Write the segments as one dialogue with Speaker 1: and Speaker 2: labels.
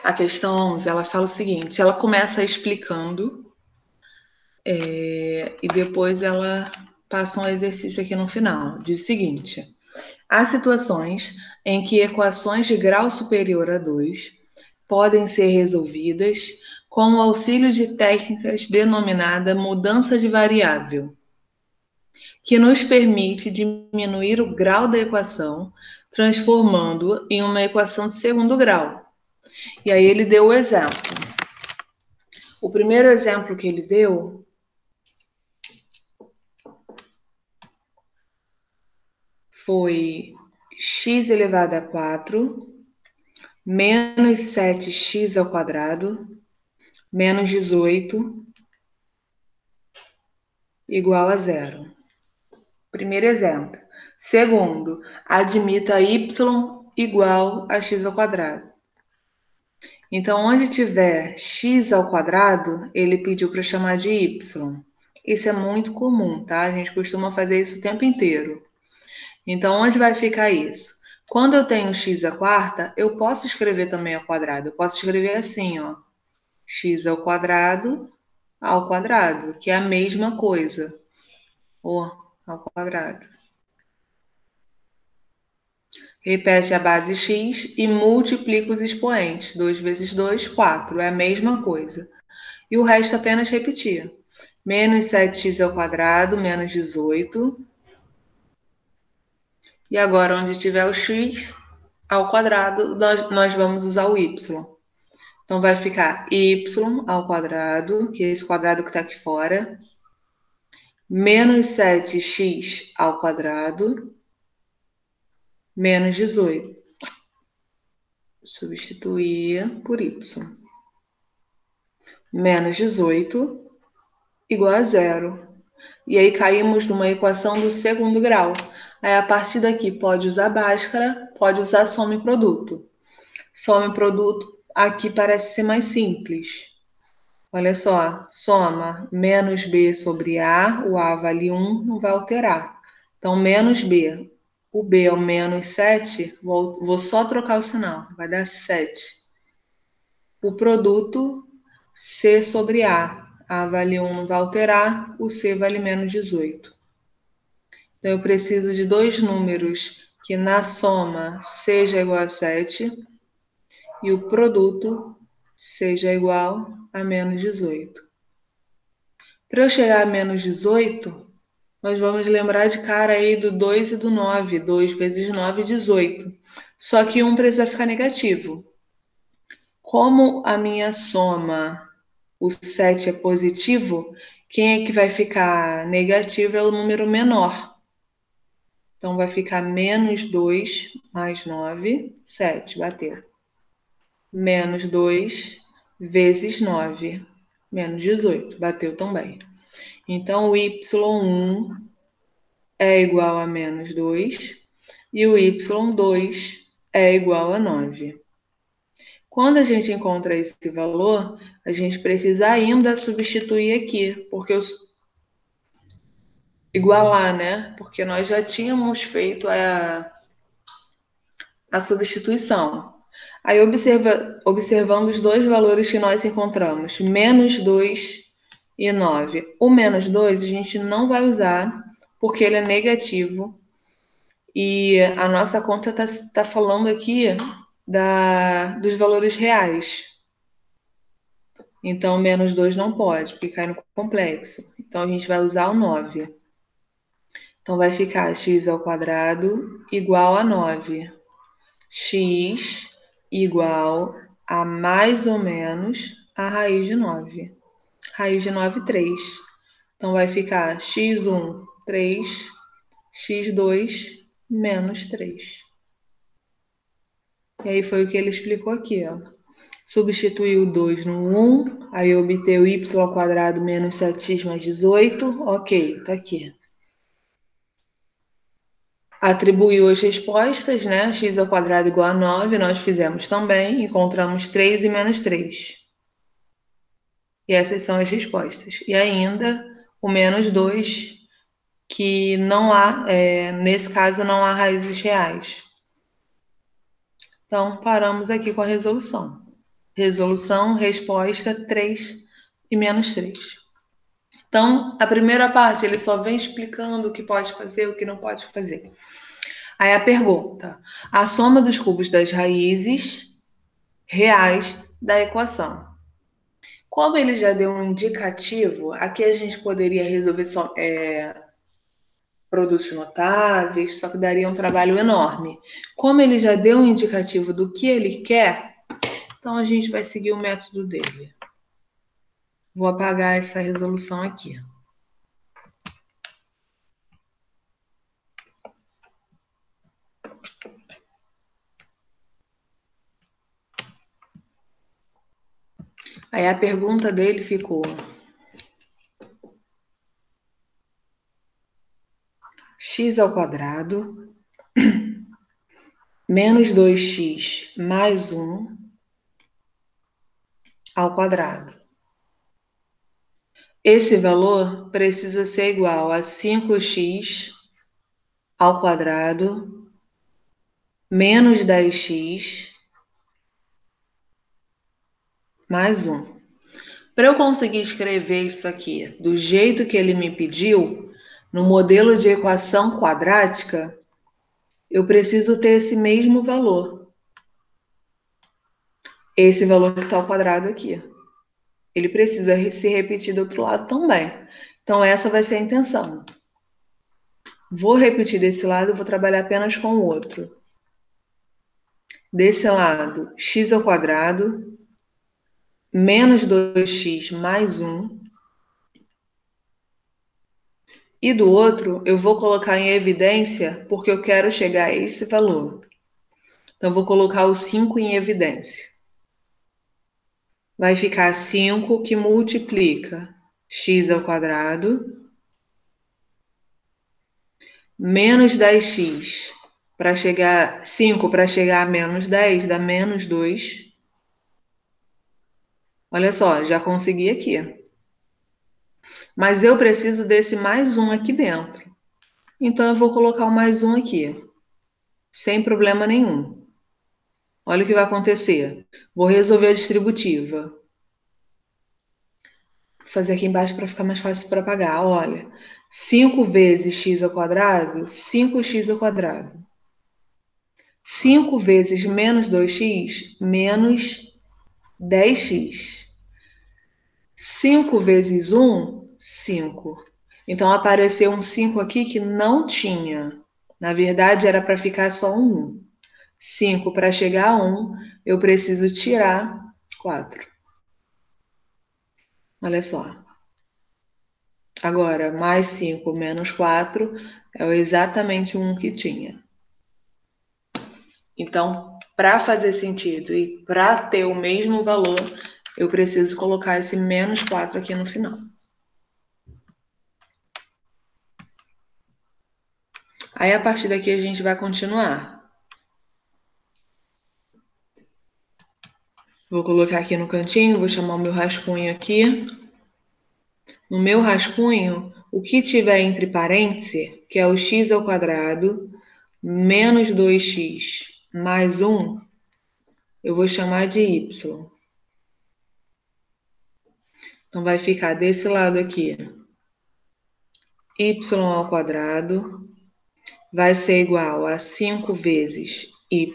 Speaker 1: A questão 11, ela fala o seguinte, ela começa explicando e depois ela passa um exercício aqui no final. Diz o seguinte, há situações em que equações de grau superior a 2 podem ser resolvidas com o auxílio de técnicas denominada mudança de variável, que nos permite diminuir o grau da equação, transformando-a em uma equação de segundo grau. E aí ele deu o exemplo. O primeiro exemplo que ele deu foi x elevado a 4 menos 7x ao quadrado menos 18 igual a zero. Primeiro exemplo. Segundo, admita y igual a x ao quadrado. Então, onde tiver x ao quadrado, ele pediu para chamar de y. Isso é muito comum, tá? A gente costuma fazer isso o tempo inteiro. Então, onde vai ficar isso? Quando eu tenho x à quarta, eu posso escrever também ao quadrado. Eu posso escrever assim, ó. X ao quadrado, que é a mesma coisa. Ou ao quadrado. Repete a base x e multiplica os expoentes. 2 vezes 2, 4. É a mesma coisa. E o resto apenas repetir. Menos 7x ao quadrado, menos 18. E agora, onde tiver o x ao quadrado, nós vamos usar o y. Então, vai ficar y ao quadrado, que é esse quadrado que está aqui fora, menos 7x ao quadrado, menos 18. Substituir por y. Menos 18 igual a zero. E aí caímos numa equação do segundo grau. Aí a partir daqui pode usar Bhaskara, pode usar soma e produto. Soma e produto aqui parece ser mais simples. Olha só, soma menos b sobre a, o a vale 1, não vai alterar. Então, menos b. O b é o menos 7, vou só trocar o sinal, vai dar 7. O produto, c sobre a. A vale 1, não vai alterar, o c vale menos 18. Então, eu preciso de dois números que na soma seja igual a 7 e o produto seja igual a menos 18. Para eu chegar a menos 18, nós vamos lembrar de cara aí do 2 e do 9. 2 vezes 9, 18. Só que um precisa ficar negativo. Como a minha soma, o 7 é positivo, quem é que vai ficar negativo é o número menor. Então, vai ficar menos 2 mais 9, 7, bateu. Menos 2 vezes 9, menos 18, bateu também. Então, o y1 é igual a menos 2 e o y2 é igual a 9. Quando a gente encontra esse valor, a gente precisa ainda substituir aqui, porque igualar, né? Porque nós já tínhamos feito a substituição. Aí, observando os dois valores que nós encontramos, menos 2 e 9. O menos 2 a gente não vai usar, porque ele é negativo. E a nossa conta tá falando aqui dos valores reais. Então, menos 2 não pode, porque cai no complexo. Então, a gente vai usar o 9. Então, vai ficar x ao quadrado igual a 9. X igual a mais ou menos a raiz de 9. Raiz de 9, 3. Então, vai ficar x1, 3, x2, menos 3. E aí foi o que ele explicou aqui, ó. Substituiu o 2 no 1, aí obteve y ao quadrado menos 7x mais 18. Ok, tá aqui. Atribuiu as respostas, né? X ao quadrado igual a 9, nós fizemos também, encontramos 3 e menos 3. E essas são as respostas. E ainda o menos 2, que não há, nesse caso, não há raízes reais. Então, paramos aqui com a resolução. Resolução, resposta, 3 e menos 3. Então, a primeira parte, ele só vem explicando o que pode fazer, o que não pode fazer. Aí a pergunta: a soma dos cubos das raízes reais da equação. Como ele já deu um indicativo, aqui a gente poderia resolver só, produtos notáveis, só que daria um trabalho enorme. Como ele já deu um indicativo do que ele quer, então a gente vai seguir o método dele. Vou apagar essa resolução aqui. Aí a pergunta dele ficou: x ao quadrado menos 2x mais 1 ao quadrado. Esse valor precisa ser igual a 5x ao quadrado menos 10x mais 1. Para eu conseguir escrever isso aqui do jeito que ele me pediu, no modelo de equação quadrática, eu preciso ter esse mesmo valor. Esse valor que está ao quadrado aqui. Ele precisa se repetir do outro lado também. Então, essa vai ser a intenção. Vou repetir desse lado, vou trabalhar apenas com o outro. Desse lado, x ao quadrado menos 2x mais 1. E do outro, eu vou colocar em evidência porque eu quero chegar a esse valor. Então, vou colocar o 5 em evidência. Vai ficar 5 que multiplica x ao quadrado menos 10x. Para chegar 5 para chegar a menos 10 dá menos 2. Olha só, já consegui aqui. Mas eu preciso desse mais 1 aqui dentro. Então, eu vou colocar o mais 1 aqui, sem problema nenhum. Olha o que vai acontecer. Vou resolver a distributiva. Vou fazer aqui embaixo para ficar mais fácil para apagar. Olha, 5 vezes x ao quadrado, 5x ao quadrado. 5 vezes menos 2x, menos 10x. 5 vezes 1, 5. Então, apareceu um 5 aqui que não tinha. Na verdade, era para ficar só um 1. 5 para chegar a 1, eu preciso tirar 4. Olha só. Agora, mais 5 menos 4 é exatamente o 1 que tinha. Então, para fazer sentido e para ter o mesmo valor, eu preciso colocar esse menos 4 aqui no final. Aí, a partir daqui, a gente vai continuar. Vou colocar aqui no cantinho, vou chamar o meu rascunho aqui. No meu rascunho, o que tiver entre parênteses, que é o x ao quadrado, menos 2x mais 1, eu vou chamar de y. Então, vai ficar desse lado aqui, y ao quadrado vai ser igual a 5 vezes y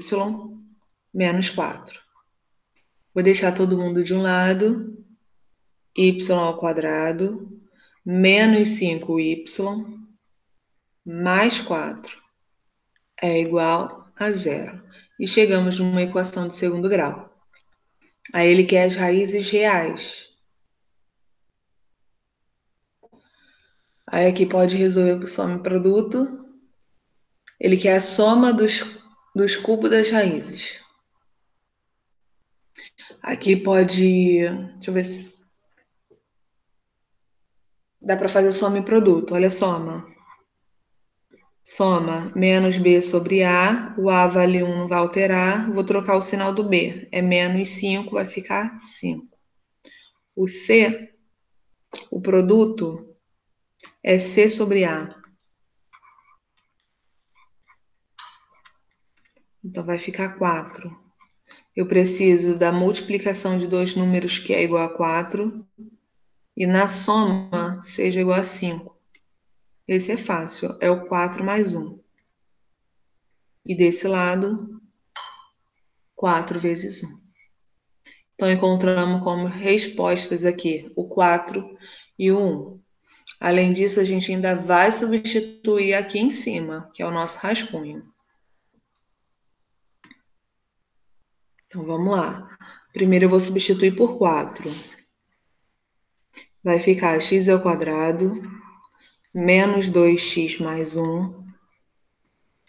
Speaker 1: menos 4. Vou deixar todo mundo de um lado, y ao quadrado menos 5y mais 4 é igual a 0. E chegamos numa equação de segundo grau. Aí ele quer as raízes reais. Aí aqui pode resolver por soma e produto. Ele quer a soma dos cubos das raízes. Aqui pode... Deixa eu ver se... Dá para fazer soma e produto. Olha a soma. Soma menos b sobre a. O a vale 1, não vai alterar. Vou trocar o sinal do b. É menos 5, vai ficar 5. O c, o produto, é c sobre a. Então, vai ficar 4. eu preciso da multiplicação de dois números que é igual a 4 e na soma seja igual a 5. Esse é fácil, é o 4 mais 1. E desse lado, 4 vezes 1. Então, encontramos como respostas aqui o 4 e o 1. Além disso, a gente ainda vai substituir aqui em cima, que é o nosso rascunho. Então, vamos lá. Primeiro eu vou substituir por 4. Vai ficar x ao quadrado menos 2x mais 1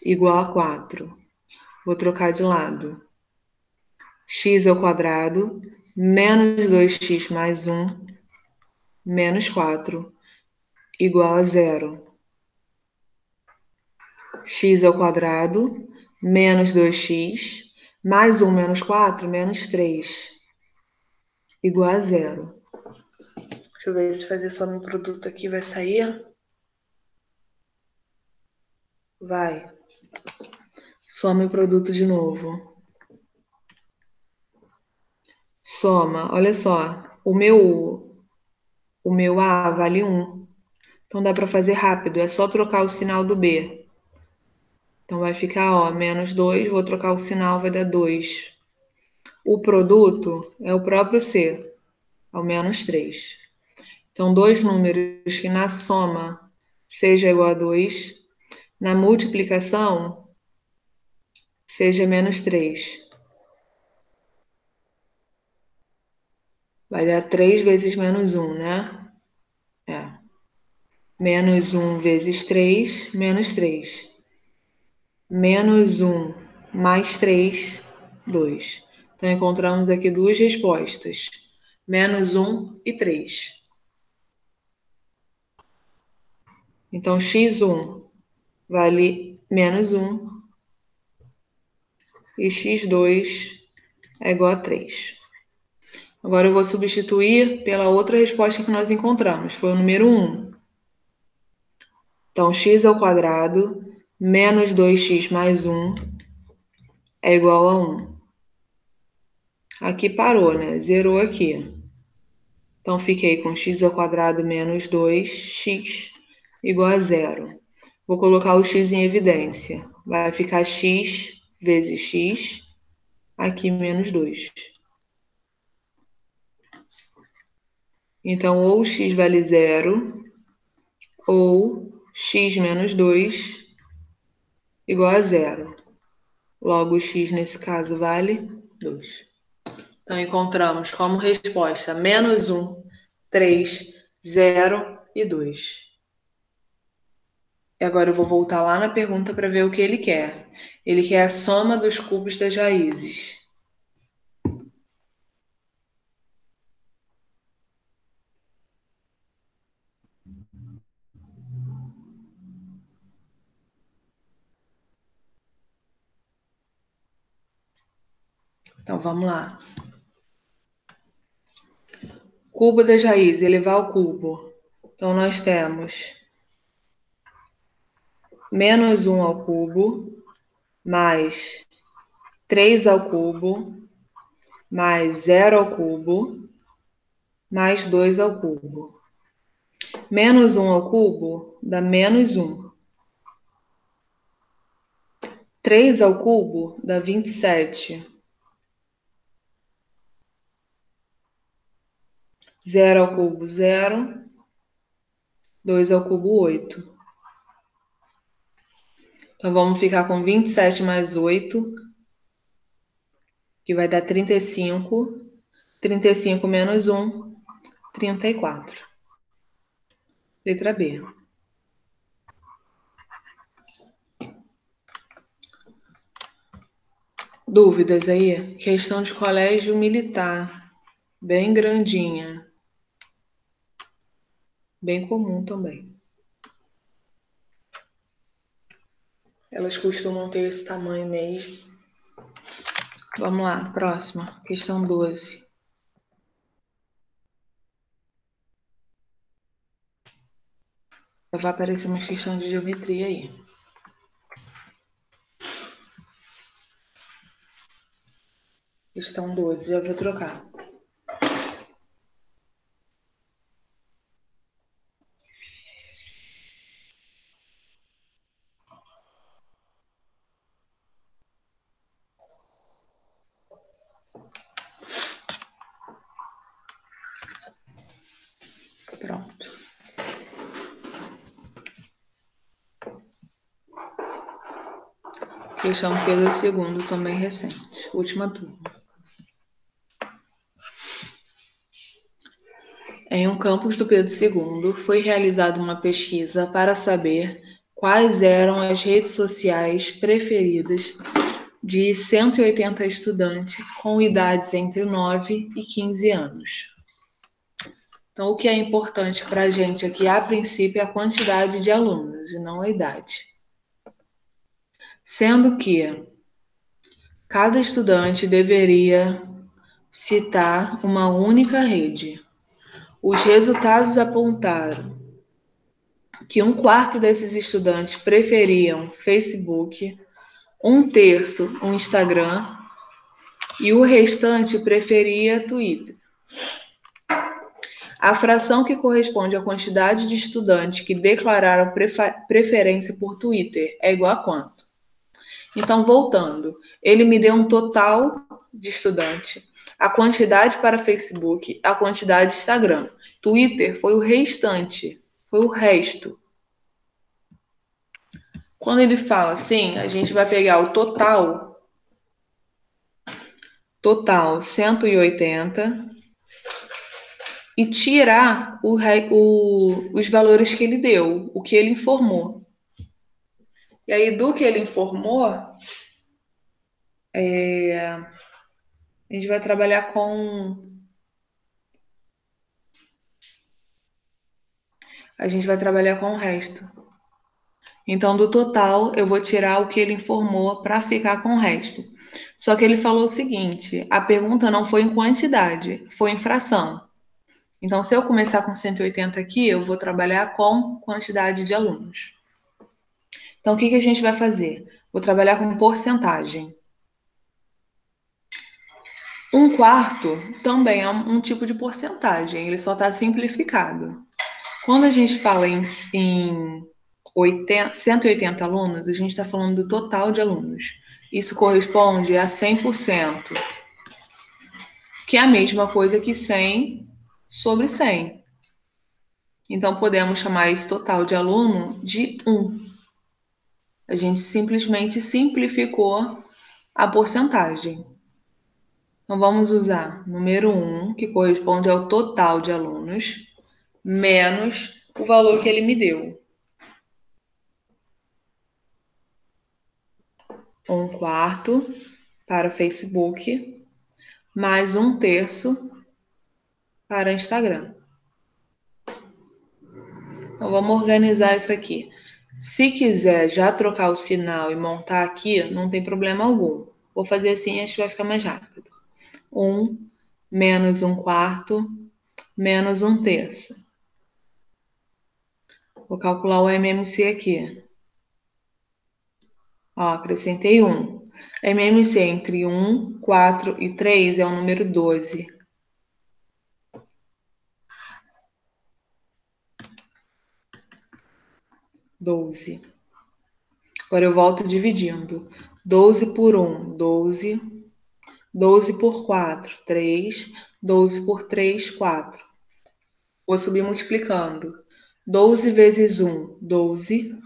Speaker 1: igual a 4. Vou trocar de lado. X ao quadrado menos 2x mais 1 menos 4 igual a 0. X ao quadrado menos 2x mais 1 menos 4 menos 3 igual a 0. Deixa eu ver se fazer soma em produto aqui vai sair. Vai. Soma em produto de novo. Soma, olha só. O meu A vale 1. Então dá para fazer rápido, é só trocar o sinal do B. Então vai ficar, ó, menos 2, vou trocar o sinal, vai dar 2. O produto é o próprio C, ao menos 3. Então, dois números que na soma seja igual a 2, na multiplicação seja menos 3. Vai dar 3 vezes menos 1, né? É. Menos 1 vezes 3, menos 3. Menos 1 mais 3, 2. Então, encontramos aqui duas respostas. Menos 1 e 3. Então, x1 vale menos 1 e x2 é igual a 3. Agora eu vou substituir pela outra resposta que nós encontramos, foi o número 1. Então, x ao quadrado menos 2x mais 1 é igual a 1. Aqui parou, né? Zerou aqui. Então, fiquei com x ao quadrado menos 2x igual a 0. Vou colocar o x em evidência. Vai ficar x vezes x, aqui menos 2. Então, ou x vale 0, ou x menos 2 igual a 0. Logo, x nesse caso vale 2. Então, encontramos como resposta menos 1, 3, 0 e 2. E agora eu vou voltar lá na pergunta para ver o que ele quer. Ele quer a soma dos cubos das raízes. Então, vamos lá. Cubo das raízes, elevar ao cubo. Então, nós temos menos 1 ao cubo, mais 3 ao cubo, mais 0 ao cubo, mais 2 ao cubo. Menos 1 ao cubo dá menos 1. 3 ao cubo dá 27. 0 ao cubo, 0. 2 ao cubo, 8. Então, vamos ficar com 27 mais 8, que vai dar 35. 35 menos 1, 34. Letra B. Dúvidas aí? Questão de colégio militar. Bem grandinha. Bem comum também. Elas costumam ter esse tamanho mesmo. Vamos lá, próxima. Questão 12. Vai aparecer uma questão de geometria aí. Questão 12, já vou trocar. Pronto. Questão Pedro II, também recente. Última turma. Em um campus do Pedro II, foi realizada uma pesquisa para saber quais eram as redes sociais preferidas de 180 estudantes com idades entre 9 e 15 anos. Então, o que é importante para a gente aqui, a princípio, é a quantidade de alunos e não a idade. Sendo que cada estudante deveria citar uma única rede. Os resultados apontaram que um quarto desses estudantes preferiam Facebook, um terço o Instagram e o restante preferia Twitter. A fração que corresponde à quantidade de estudantes que declararam preferência por Twitter é igual a quanto? Então, voltando, ele me deu um total de estudante, a quantidade para Facebook, a quantidade de Instagram. Twitter foi o restante, foi o resto. Quando ele fala assim, a gente vai pegar o total 180, e tirar os valores que ele deu, o que ele informou. E aí, do que ele informou, a gente vai trabalhar com. A gente vai trabalhar com o resto. Então, do total, eu vou tirar o que ele informou para ficar com o resto. Só que ele falou o seguinte: a pergunta não foi em quantidade, foi em fração. Então, se eu começar com 180 aqui, eu vou trabalhar com quantidade de alunos. Então, o que a gente vai fazer? Vou trabalhar com porcentagem. Um quarto também é um tipo de porcentagem, ele só está simplificado. Quando a gente fala em 180 alunos, a gente está falando do total de alunos. Isso corresponde a 100%, que é a mesma coisa que 100 sobre 100. Então, podemos chamar esse total de aluno de 1. A gente simplesmente simplificou a porcentagem. Então, vamos usar número 1, que corresponde ao total de alunos, menos o valor que ele me deu. Um quarto para Facebook, mais um terço para Instagram. Então, vamos organizar isso aqui. Se quiser já trocar o sinal e montar aqui, não tem problema algum. Vou fazer assim e a gente vai ficar mais rápido. 1 menos um quarto menos um terço. Vou calcular o MMC aqui. Ó, acrescentei 1. MMC entre 1, 4 e 3 é o número 12. 12. Agora eu volto dividindo. 12 por 1, 12. 12 por 4, 3. 12 por 3, 4. Vou subir multiplicando. 12 vezes 1, 12.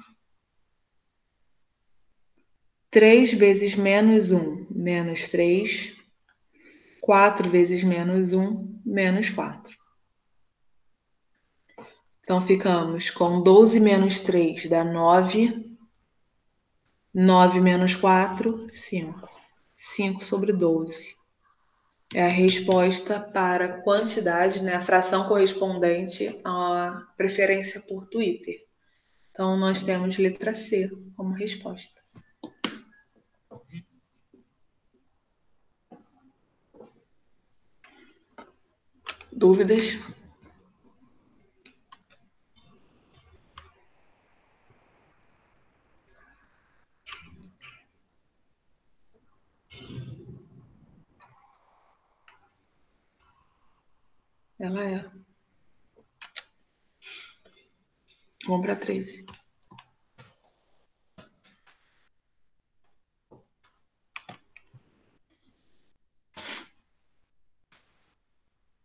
Speaker 1: 3 vezes menos 1, menos 3. 4 vezes menos 1, menos 4. Então, ficamos com 12 menos 3 dá 9. 9 menos 4, 5. 5 sobre 12. É a resposta para a quantidade, né, a fração correspondente à preferência por Twitter. Então, nós temos letra C como resposta. Dúvidas? Ela é. Compra 13.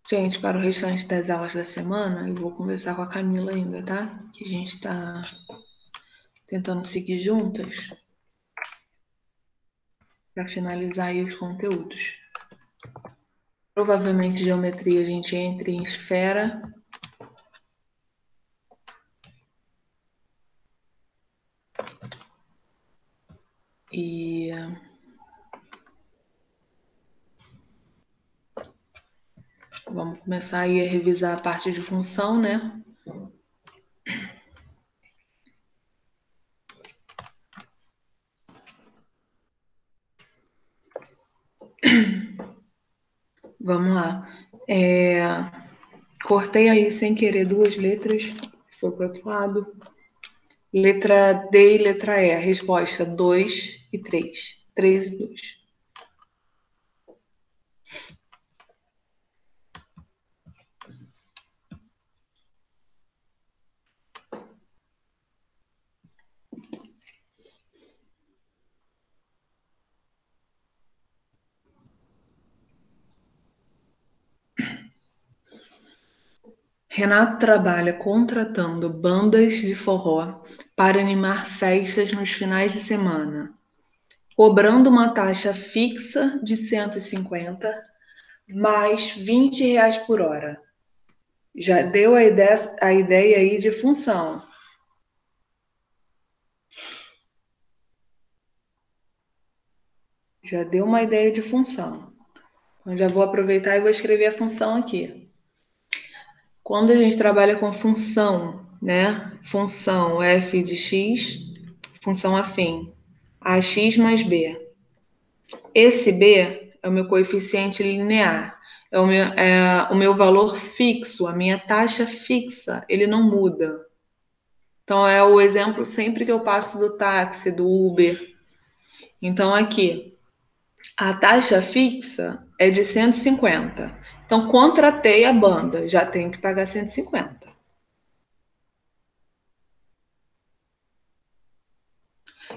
Speaker 1: Gente, para o restante das aulas da semana, eu vou conversar com a Camila ainda, tá? Que a gente tá tentando seguir juntas para finalizar aí os conteúdos. Provavelmente geometria a gente entra em esfera. E vamos começar aí a revisar a parte de função, né? Vamos lá. Cortei aí sem querer duas letras, foi para o outro lado. Letra D e letra E. A resposta 2 e 3. 3 e 2. Renato trabalha contratando bandas de forró para animar festas nos finais de semana, cobrando uma taxa fixa de 150 mais R$ 20 por hora. Já deu a ideia aí de função. Já deu uma ideia de função. Então, já vou aproveitar e vou escrever a função aqui. Quando a gente trabalha com função, né? Função f de x, função afim, ax mais b. Esse b é o meu coeficiente linear, é o meu valor fixo, a minha taxa fixa, ele não muda. Então, é o exemplo sempre que eu passo do táxi, do Uber. Então, aqui, a taxa fixa é de 150. Então, contratei a banda, já tenho que pagar 150.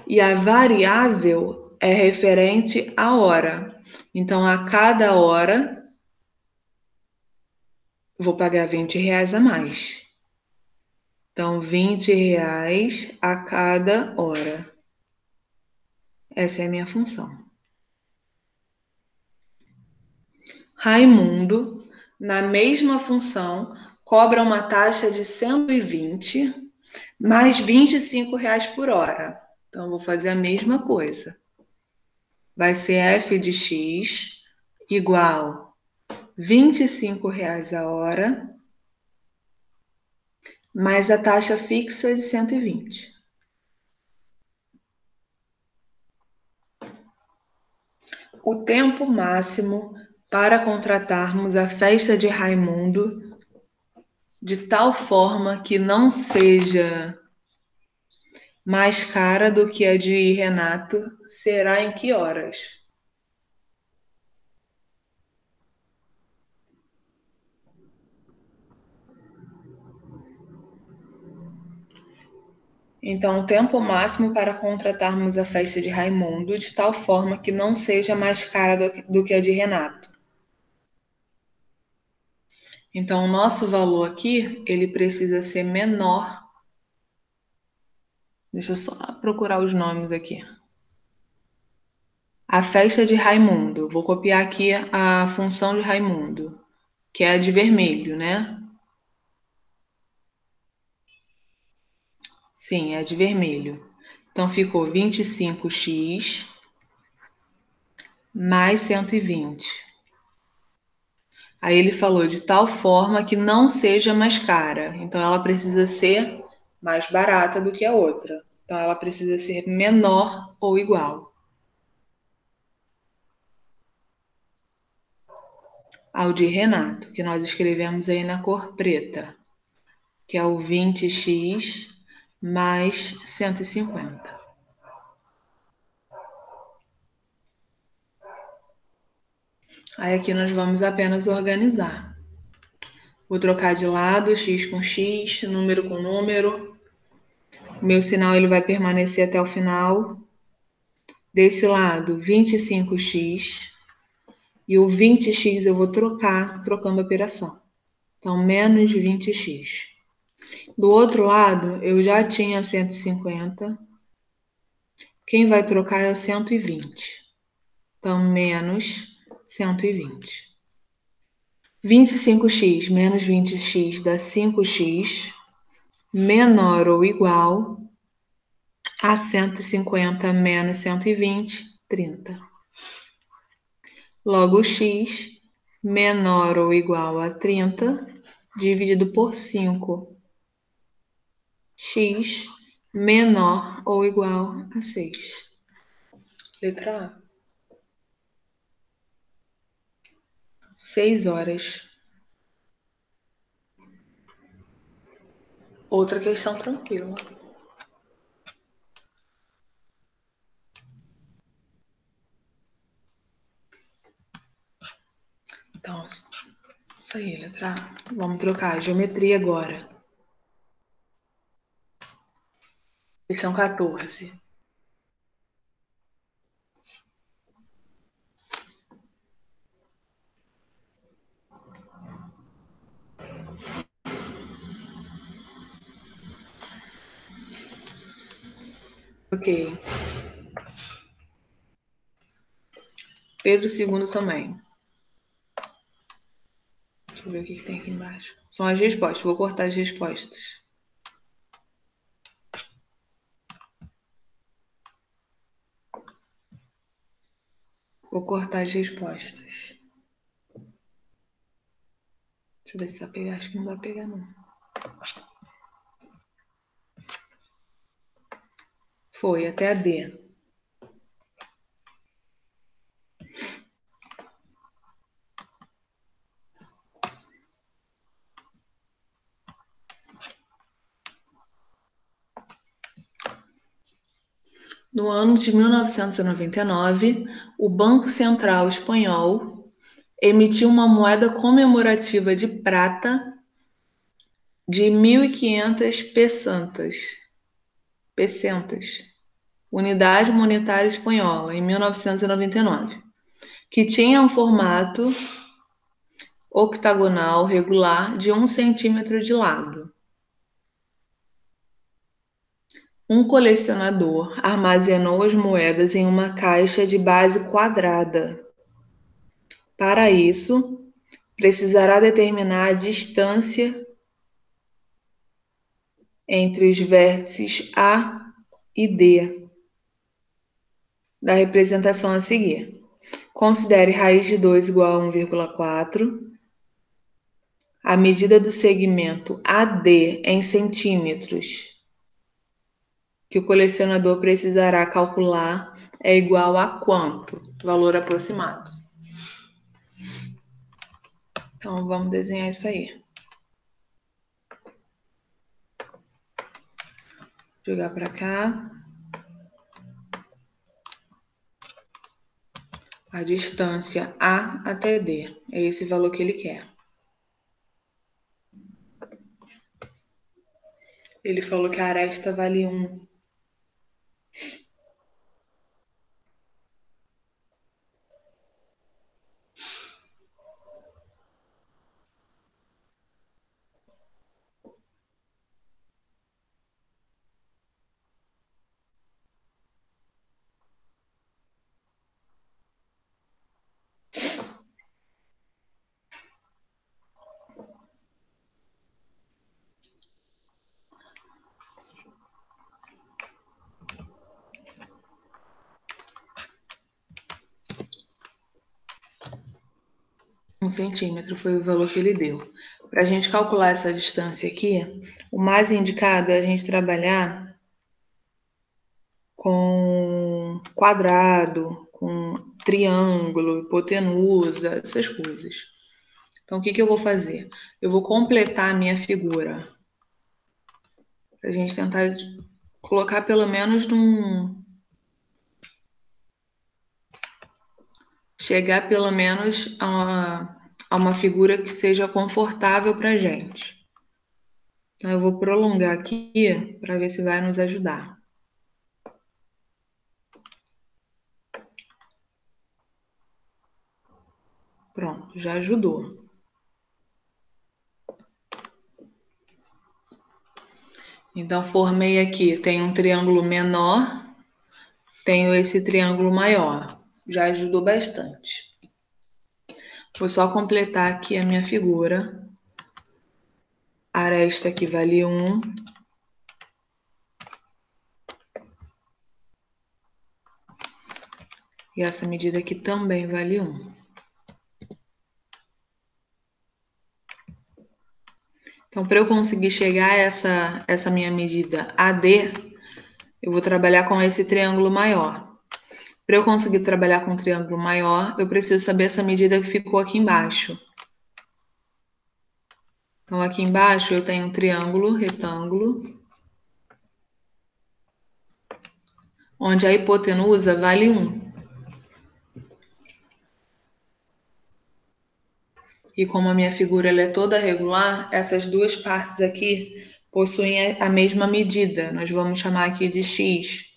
Speaker 1: E a variável é referente à hora. Então, a cada hora, vou pagar R$ 20 a mais. Então, R$ 20 a cada hora. Essa é a minha função. Raimundo, na mesma função, cobra uma taxa de 120 mais R$ 25 por hora. Então, vou fazer a mesma coisa. Vai ser f de x igual R$ 25 a hora mais a taxa fixa de 120. O tempo máximo para contratarmos a festa de Raimundo de tal forma que não seja mais cara do que a de Renato será em que horas? Então, o tempo máximo para contratarmos a festa de Raimundo de tal forma que não seja mais cara do que a de Renato. Então, o nosso valor aqui, ele precisa ser menor. Deixa eu só procurar os nomes aqui. A festa de Raimundo. Vou copiar aqui a função de Raimundo, que é a de vermelho, né? Sim, é a de vermelho. Então, ficou 25x mais 120. Aí ele falou de tal forma que não seja mais cara. Então, ela precisa ser mais barata do que a outra. Então, ela precisa ser menor ou igual ao de Renato, que nós escrevemos aí na cor preta, que é o 20x mais 150. Aí aqui nós vamos apenas organizar. Vou trocar de lado, x com x, número com número. O meu sinal ele vai permanecer até o final. Desse lado, 25x. E o 20x eu vou trocar, trocando a operação. Então, menos 20x. Do outro lado, eu já tinha 150. Quem vai trocar é o 120. Então, menos 120. 25x menos 20x dá 5x, menor ou igual a 150 menos 120, 30. Logo, x menor ou igual a 30, dividido por 5. X menor ou igual a 6. Letra A. 6 horas. Outra questão tranquila. Então, isso aí, letra A. Vamos trocar a geometria agora. Questão 14. Ok. Pedro II também. Deixa eu ver o que tem aqui embaixo. São as respostas. Vou cortar as respostas. Vou cortar as respostas. Deixa eu ver se dá pra pegar. Acho que não dá pra pegar, não. Foi, até a D. No ano de 1999, o Banco Central Espanhol emitiu uma moeda comemorativa de prata de 1.500 pesetas, unidade monetária espanhola, em 1999, que tinha um formato octagonal regular de 1 centímetro de lado. Um colecionador armazenou as moedas em uma caixa de base quadrada. Para isso, precisará determinar a distância entre os vértices A e D da representação a seguir. Considere raiz de 2 igual a 1,4. A medida do segmento AD em centímetros que o colecionador precisará calcular é igual a quanto? Valor aproximado. Então, vamos desenhar isso aí. Jogar para cá. A distância A até D. É esse valor que ele quer. Ele falou que a aresta vale 1. Um centímetro foi o valor que ele deu. Para a gente calcular essa distância aqui, o mais indicado é a gente trabalhar com quadrado, com triângulo, hipotenusa, essas coisas. Então, o que eu vou fazer? Eu vou completar a minha figura. Para a gente tentar colocar pelo menos num... chegar pelo menos a uma figura que seja confortável para a gente. Então, eu vou prolongar aqui para ver se vai nos ajudar. Pronto, já ajudou. Então, formei aqui, tem um triângulo menor, tenho esse triângulo maior. Já ajudou bastante. Vou só completar aqui a minha figura. A aresta aqui vale 1. E essa medida aqui também vale 1. Então, para eu conseguir chegar a essa minha medida AD, eu vou trabalhar com esse triângulo maior. Para eu conseguir trabalhar com um triângulo maior, eu preciso saber essa medida que ficou aqui embaixo. Então, aqui embaixo eu tenho um triângulo retângulo, onde a hipotenusa vale 1. E como a minha figura ela é toda regular, essas duas partes aqui possuem a mesma medida. Nós vamos chamar aqui de x.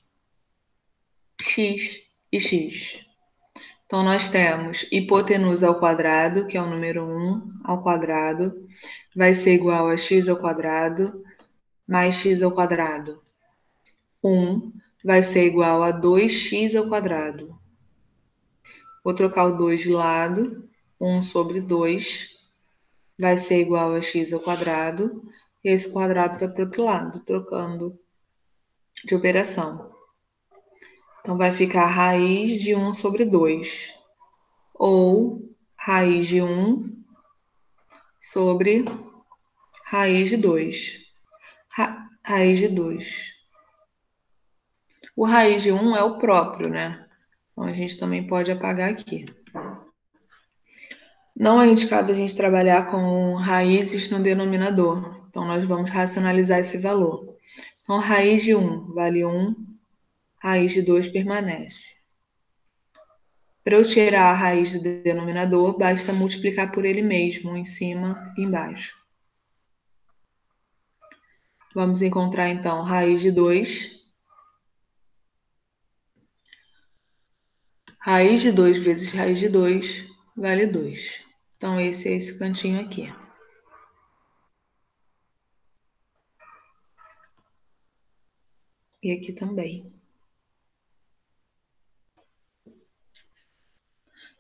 Speaker 1: X e x. Então, nós temos hipotenusa ao quadrado, que é o número 1 ao quadrado, vai ser igual a x ao quadrado mais x ao quadrado. 1 vai ser igual a 2x ao quadrado. Vou trocar o 2 de lado. 1 sobre 2 vai ser igual a x ao quadrado. E esse quadrado vai para o outro lado, trocando de operação. Então, vai ficar raiz de 1 sobre 2. Ou raiz de 1 sobre raiz de 2. Raiz de 2. O raiz de 1 é o próprio, né? Então, a gente também pode apagar aqui. Não é indicado a gente trabalhar com raízes no denominador. Então, nós vamos racionalizar esse valor. Então, raiz de 1 vale 1, raiz de 2 permanece. Para eu tirar a raiz do denominador, basta multiplicar por ele mesmo, em cima e embaixo. Vamos encontrar, então, raiz de 2. Raiz de 2 vezes raiz de 2 vale 2. Então, esse é esse cantinho aqui. E aqui também.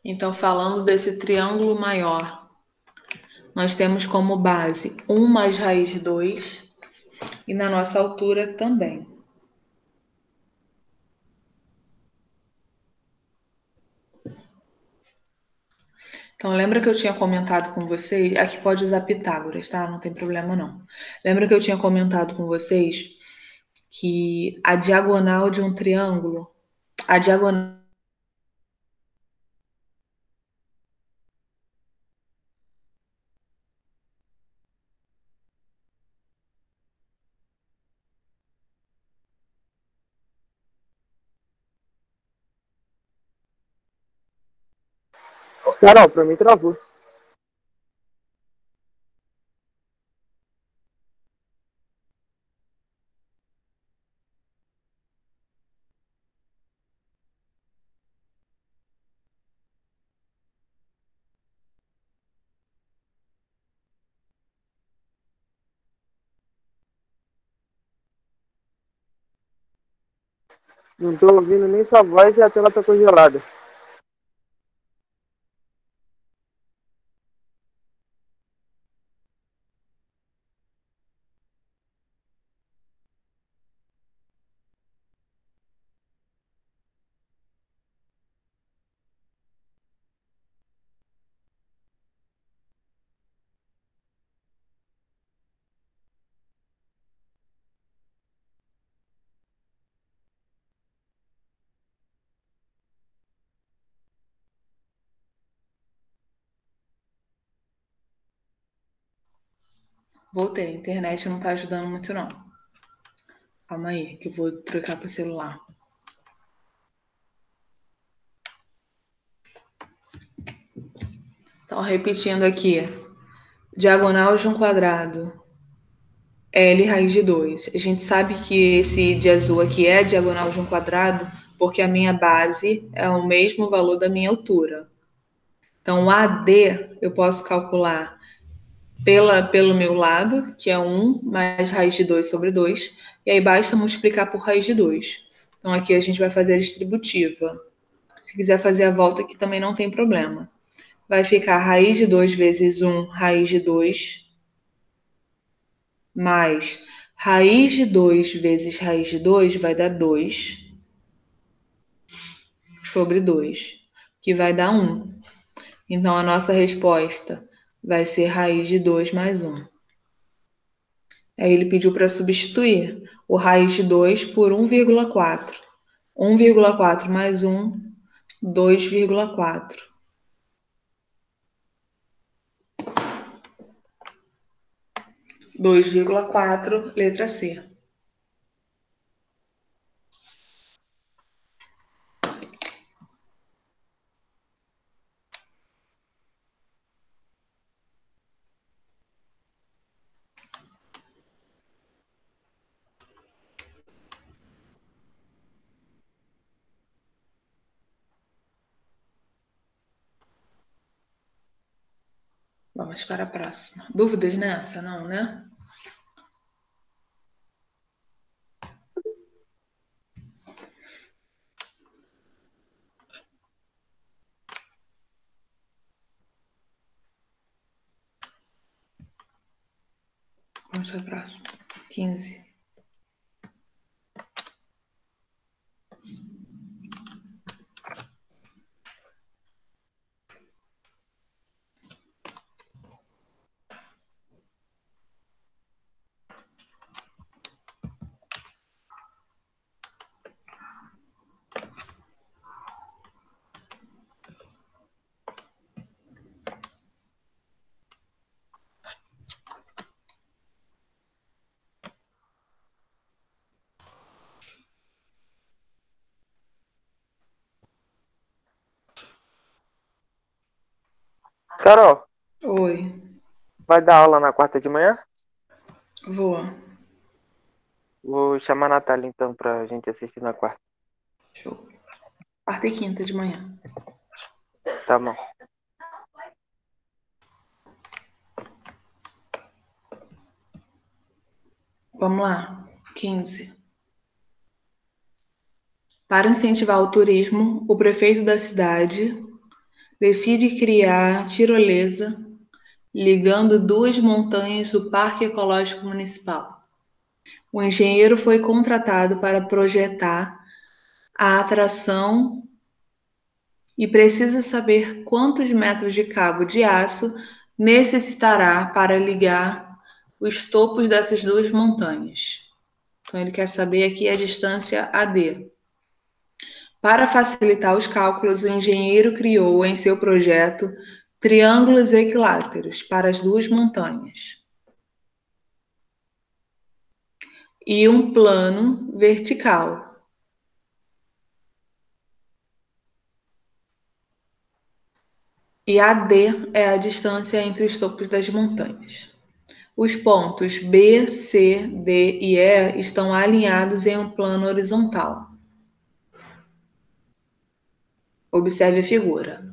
Speaker 1: Então, falando desse triângulo maior, nós temos como base 1 mais raiz de 2 e na nossa altura também. Então, lembra que eu tinha comentado com vocês, aqui pode usar Pitágoras, tá? Não tem problema não. Lembra que eu tinha comentado com vocês que a diagonal de um triângulo, a diagonal
Speaker 2: Carol, pra mim travou. Não tô ouvindo nem sua voz e a tela tá congelada.
Speaker 1: voltei, a internet não tá ajudando muito não. Calma aí, que eu vou trocar pro celular. Então, Então, repetindo aqui. Diagonal de um quadrado, L raiz de 2. A gente sabe que esse de azul aqui é diagonal de um quadrado, porque a minha base é o mesmo valor da minha altura. Então, o AD eu posso calcular pelo meu lado, que é 1 mais raiz de 2 sobre 2, e aí basta multiplicar por raiz de 2. Então, aqui a gente vai fazer a distributiva. Se quiser fazer a volta aqui também não tem problema. Vai ficar raiz de 2 vezes 1, raiz de 2, mais raiz de 2 vezes raiz de 2 vai dar 2 sobre 2, que vai dar 1. Então, a nossa resposta vai ser raiz de 2 mais 1. Aí ele pediu para substituir o raiz de 2 por 1,4. 1,4 mais 1, 2,4. 2,4, letra C. Vamos para a próxima. Dúvidas nessa? Não, né? Vamos para a próxima. 15.
Speaker 2: Carol,
Speaker 1: Oi,
Speaker 2: vai dar aula na quarta de manhã?
Speaker 1: vou.
Speaker 2: Vou chamar a Natália então pra gente assistir na quarta.
Speaker 1: Show. Quarta e quinta de manhã.
Speaker 2: Tá bom.
Speaker 1: Vamos lá. 15. Para incentivar o turismo, o prefeito da cidade decide criar tirolesa ligando duas montanhas do Parque Ecológico Municipal. O engenheiro foi contratado para projetar a atração e precisa saber quantos metros de cabo de aço necessitará para ligar os topos dessas duas montanhas. Então, ele quer saber aqui a distância AD. Para facilitar os cálculos, o engenheiro criou em seu projeto triângulos equiláteros para as duas montanhas e um plano vertical. E AD é a distância entre os topos das montanhas. Os pontos B, C, D e E estão alinhados em um plano horizontal. Observe a figura.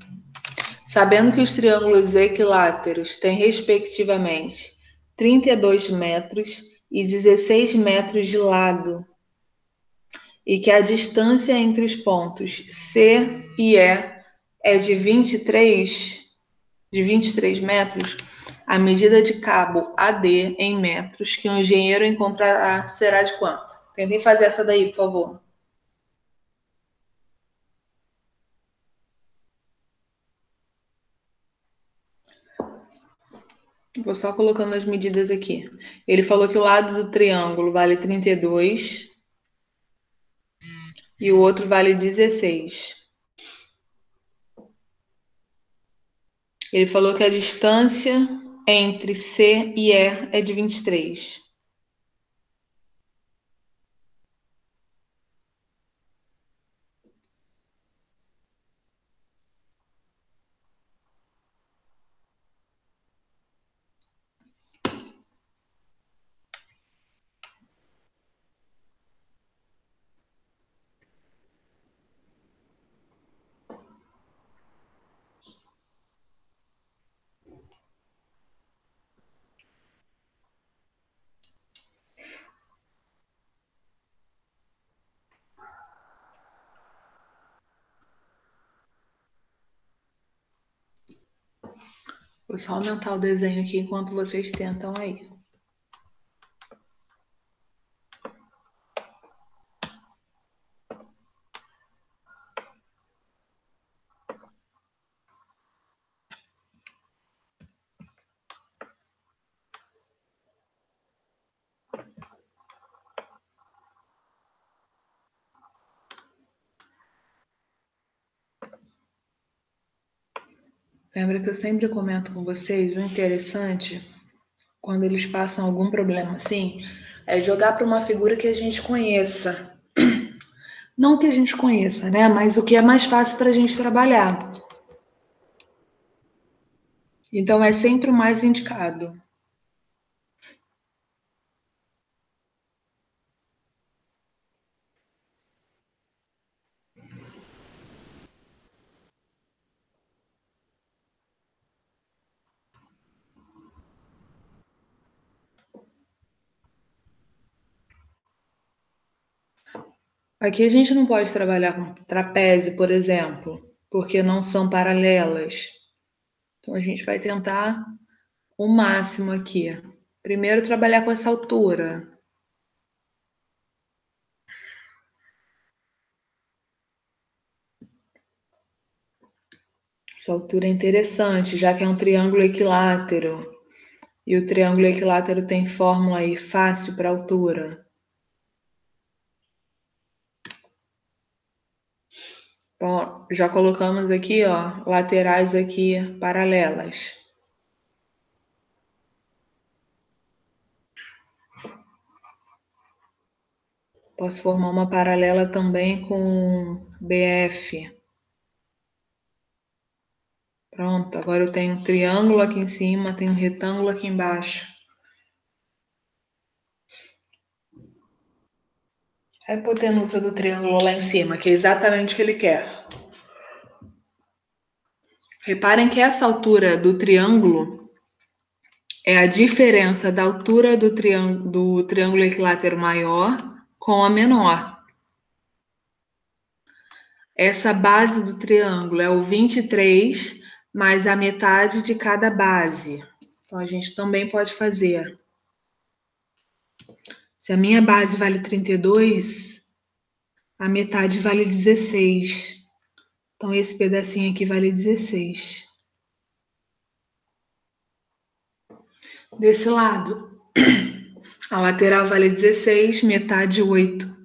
Speaker 1: Sabendo que os triângulos equiláteros têm, respectivamente, 32 metros e 16 metros de lado, e que a distância entre os pontos C e E é de 23 metros, a medida de cabo AD em metros que o engenheiro encontrará será de quanto? Tentem fazer essa daí, por favor. Vou só colocando as medidas aqui. Ele falou que o lado do triângulo vale 32 e o outro vale 16. Ele falou que a distância entre C e E é de 23. Vou só aumentar o desenho aqui enquanto vocês tentam aí. Lembra que eu sempre comento com vocês, o interessante, quando eles passam algum problema assim, é jogar para uma figura que a gente conheça. Não que a gente conheça, né? Mas o que é mais fácil para a gente trabalhar. Então é sempre o mais indicado. Aqui a gente não pode trabalhar com trapézio, por exemplo, porque não são paralelas. Então a gente vai tentar o máximo aqui. Primeiro trabalhar com essa altura. Essa altura é interessante, já que é um triângulo equilátero. E o triângulo equilátero tem fórmula aí fácil para altura. Bom, já colocamos aqui, ó, laterais aqui paralelas. Posso formar uma paralela também com BF. Pronto, agora eu tenho um triângulo aqui em cima, tenho um retângulo aqui embaixo. A hipotenusa do triângulo lá em cima, que é exatamente o que ele quer. Reparem que essa altura do triângulo é a diferença da altura do triângulo equilátero maior com a menor. Essa base do triângulo é o 23 mais a metade de cada base. Então, a gente também pode fazer. Se a minha base vale 32, a metade vale 16. Então, esse pedacinho aqui vale 16. Desse lado, a lateral vale 16, metade 8.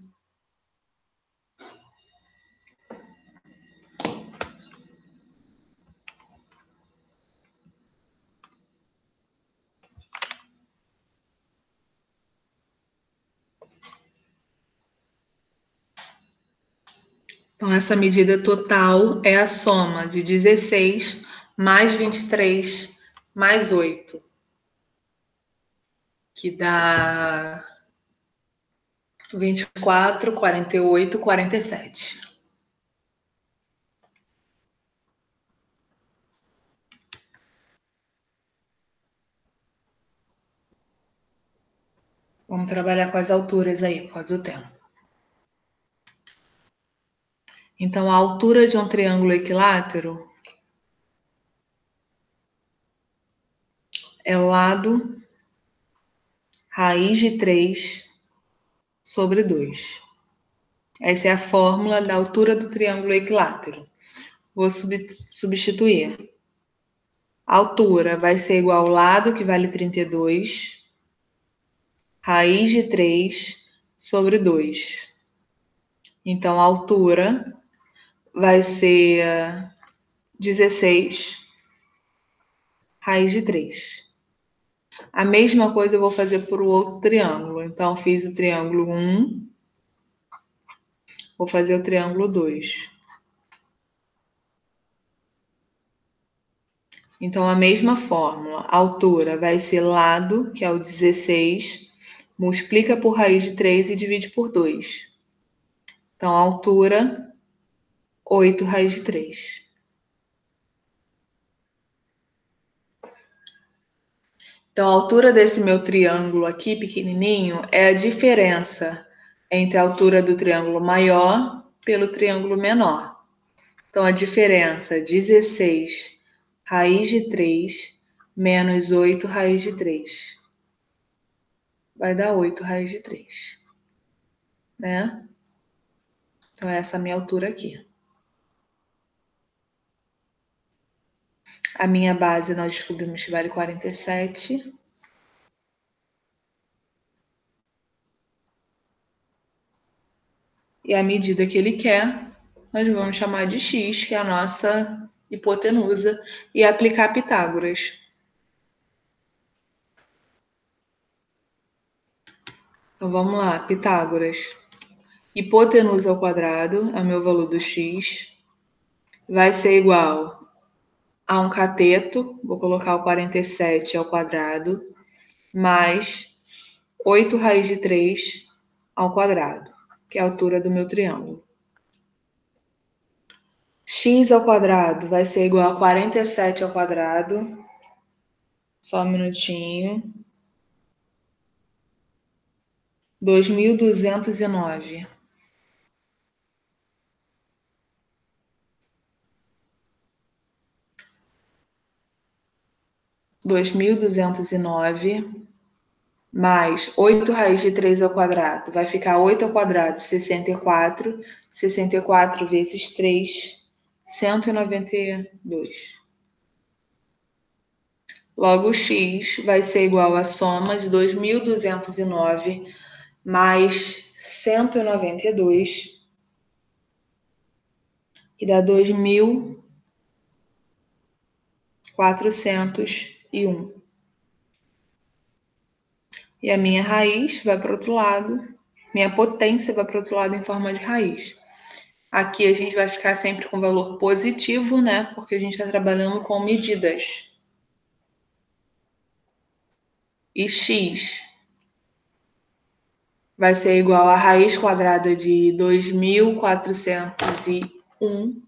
Speaker 1: Então, essa medida total é a soma de 16 mais 23 mais 8, que dá 24, 48, 47. Vamos trabalhar com as alturas aí, por causa do tempo. Então, a altura de um triângulo equilátero é o lado raiz de 3 sobre 2. Essa é a fórmula da altura do triângulo equilátero. Vou substituir. A altura vai ser igual ao lado, que vale 32, raiz de 3 sobre 2. Então, a altura vai ser 16, raiz de 3. A mesma coisa eu vou fazer para o outro triângulo. Então, fiz o triângulo 1, vou fazer o triângulo 2. Então, a mesma fórmula. A altura vai ser lado, que é o 16, multiplica por raiz de 3 e divide por 2. Então, a altura, 8 raiz de 3. Então, a altura desse meu triângulo aqui, pequenininho, é a diferença entre a altura do triângulo maior pelo triângulo menor. Então, a diferença 16 raiz de 3 menos 8 raiz de 3. Vai dar 8 raiz de 3, né? Então, essa é a minha altura aqui. A minha base nós descobrimos que vale 47. E a medida que ele quer, nós vamos chamar de x, que é a nossa hipotenusa, e aplicar Pitágoras. Então, vamos lá, Pitágoras. Hipotenusa ao quadrado é o meu valor do x. Vai ser igual a um cateto, vou colocar o 47 ao quadrado, mais 8 raiz de 3 ao quadrado, que é a altura do meu triângulo. X ao quadrado vai ser igual a 47 ao quadrado. Só um minutinho. 2.209. 2.209 mais 8 raiz de 3 ao quadrado. Vai ficar 8 ao quadrado, 64. 64 vezes 3, 192. Logo, x vai ser igual à soma de 2.209 mais 192, que dá 2.401. E a minha raiz vai para o outro lado, minha potência vai para o outro lado em forma de raiz. Aqui a gente vai ficar sempre com valor positivo, né? Porque a gente está trabalhando com medidas. E x vai ser igual a raiz quadrada de 2.401,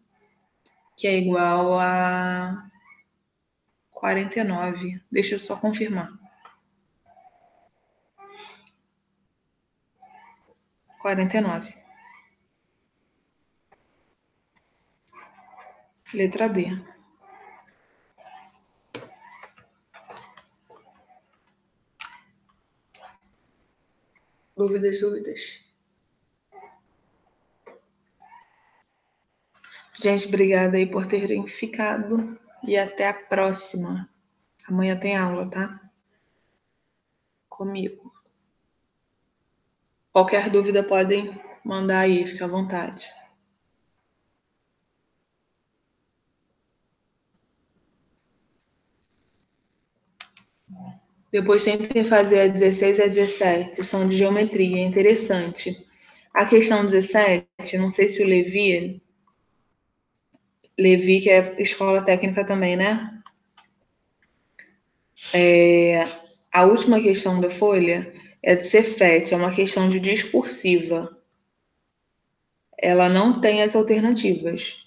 Speaker 1: que é igual a 49. Deixa eu só confirmar. 49. Letra D. Dúvidas? Gente, obrigada aí por terem ficado e até a próxima. Amanhã tem aula, tá? Comigo. Qualquer dúvida podem mandar aí, fica à vontade. Depois tentem fazer a 16 e a 17, são de geometria, é interessante. A questão 17, não sei se o Levi, que é escola técnica também, né? A última questão da folha é de Cefet, é uma questão de discursiva. Ela não tem as alternativas.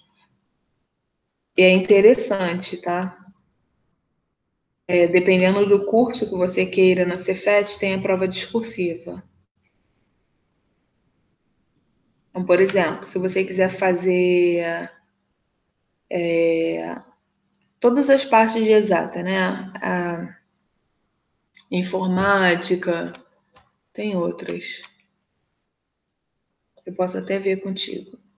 Speaker 1: E é interessante, tá? Dependendo do curso que você queira na Cefet, tem a prova discursiva. Então, por exemplo, se você quiser fazer todas as partes de exata, né? A informática, tem outras. Eu posso até ver contigo.